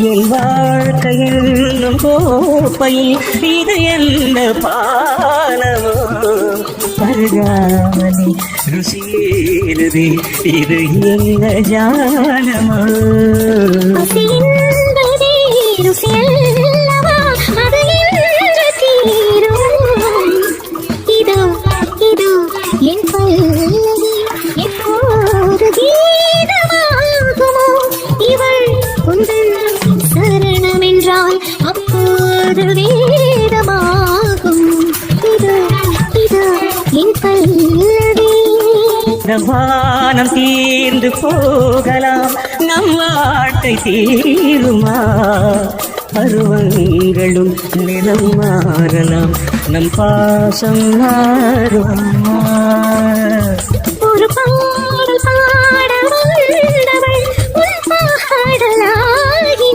என் வாழ்க்கையின் கோப்பையில் இது என்ன பானமோ பருகாமலே ருசியேறுதே இது என்ன ஜானமோ ருசியல்லவா அது என்று தீரும் இதோ இதோ என் பல்லவி எப்போது கீதமாகுமோ இவள் உந்தன் சரணம் என்றால் அப்போது வேதமாகும் இதோ இதோ என் பல்லவி வானம் தீர்ந்து போகலாம் நம் வாழ்க்கை தீருமா பருவங்களும் நிறம் மாறலாம் நம் பாசம் மாறுமா ஒரு